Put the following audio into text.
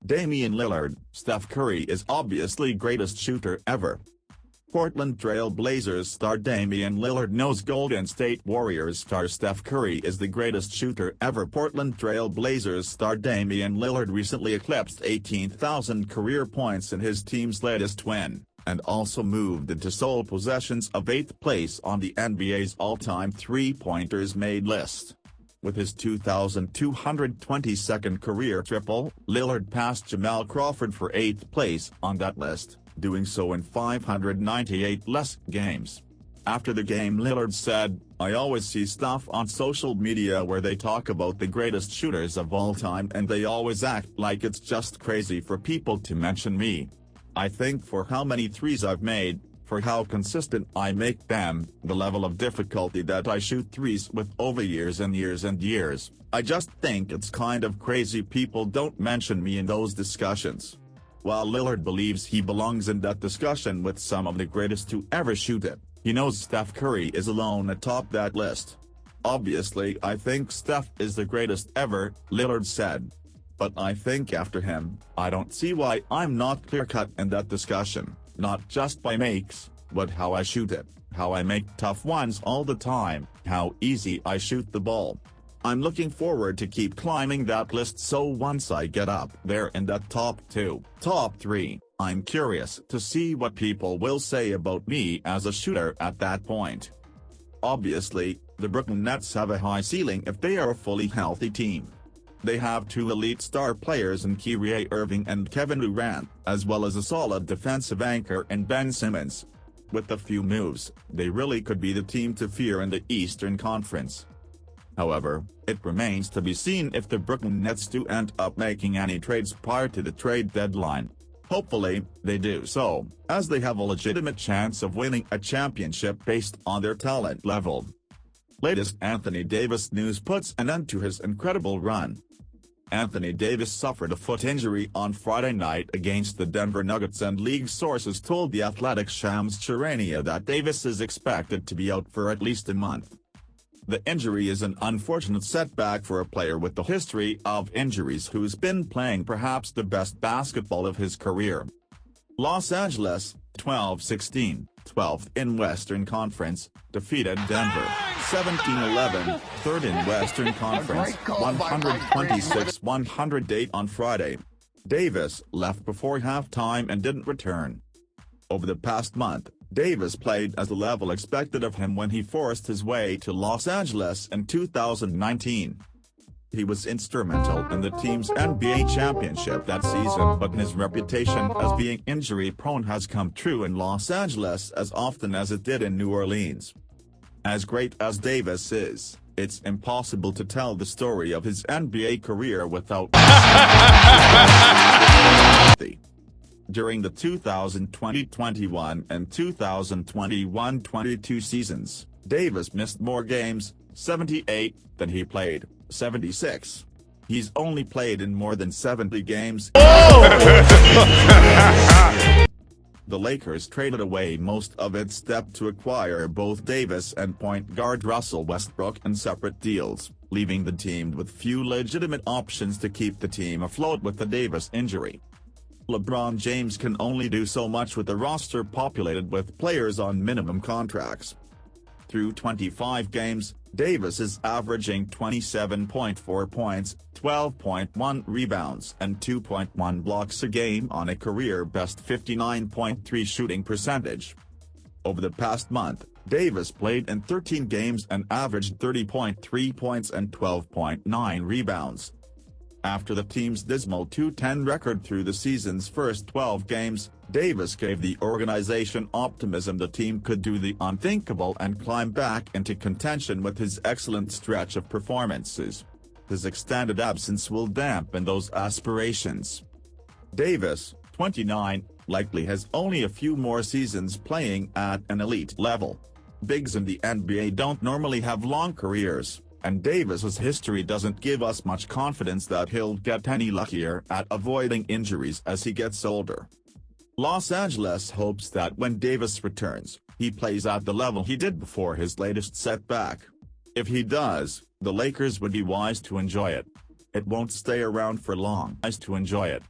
Damian Lillard, Steph Curry is obviously greatest shooter ever. Portland Trail Blazers star Damian Lillard knows Golden State Warriors star Steph Curry is the greatest shooter ever. Portland Trail Blazers star Damian Lillard recently eclipsed 18,000 career points in his team's latest win, and also moved into sole possessions of 8th place on the NBA's all-time three-pointers made list. With his 2,222nd career triple, Lillard passed Jamal Crawford for 8th place on that list, doing so in 598 less games. After the game, Lillard said, "I always see stuff on social media where they talk about the greatest shooters of all time and they always act like it's just crazy for people to mention me. I think for how many threes I've made, for how consistent I make them, the level of difficulty that I shoot threes with over years and years and years, I just think it's kind of crazy people don't mention me in those discussions." While Lillard believes he belongs in that discussion with some of the greatest to ever shoot it, he knows Steph Curry is alone atop that list. "Obviously I think Steph is the greatest ever," Lillard said. "But I think after him, I don't see why I'm not clear-cut in that discussion, not just by makes, but how I shoot it, how I make tough ones all the time, how easy I shoot the ball. I'm looking forward to keep climbing that list, so once I get up there in that top 2, top 3, I'm curious to see what people will say about me as a shooter at that point." Obviously, the Brooklyn Nets have a high ceiling if they are a fully healthy team. They have two elite star players in Kyrie Irving and Kevin Durant, as well as a solid defensive anchor in Ben Simmons. With a few moves, they really could be the team to fear in the Eastern Conference. However, it remains to be seen if the Brooklyn Nets do end up making any trades prior to the trade deadline. Hopefully, they do so, as they have a legitimate chance of winning a championship based on their talent level. Latest Anthony Davis news puts an end to his incredible run. Anthony Davis suffered a foot injury on Friday night against the Denver Nuggets, and league sources told The Athletic's Shams Charania that Davis is expected to be out for at least a month. The injury is an unfortunate setback for a player with a history of injuries who's been playing perhaps the best basketball of his career. Los Angeles, 12-16, 12th in Western Conference, defeated Denver, 17-11, 3rd in Western Conference, 126-108 on Friday. Davis left before halftime and didn't return. Over the past month, Davis played at the level expected of him when he forced his way to Los Angeles in 2019. He was instrumental in the team's NBA championship that season, but his reputation as being injury-prone has come true in Los Angeles as often as it did in New Orleans. As great as Davis is, it's impossible to tell the story of his NBA career without During the 2020-21 and 2021-22 seasons, Davis missed more games, 78, than he played, 76. He's only played in more than 70 games. The Lakers traded away most of its depth to acquire both Davis and point guard Russell Westbrook in separate deals, leaving the team with few legitimate options to keep the team afloat with the Davis injury. LeBron James can only do so much with a roster populated with players on minimum contracts. Through 25 games, Davis is averaging 27.4 points, 12.1 rebounds and 2.1 blocks a game on a career-best 59.3 shooting percentage. Over the past month, Davis played in 13 games and averaged 30.3 points and 12.9 rebounds. After the team's dismal 2-10 record through the season's first 12 games, Davis gave the organization optimism the team could do the unthinkable and climb back into contention with his excellent stretch of performances. His extended absence will dampen those aspirations. Davis, 29, likely has only a few more seasons playing at an elite level. Bigs in the NBA don't normally have long careers, and Davis's history doesn't give us much confidence that he'll get any luckier at avoiding injuries as he gets older. Los Angeles hopes that when Davis returns, he plays at the level he did before his latest setback. If he does, the Lakers would be wise to enjoy it. It won't stay around for long. Wise to enjoy it.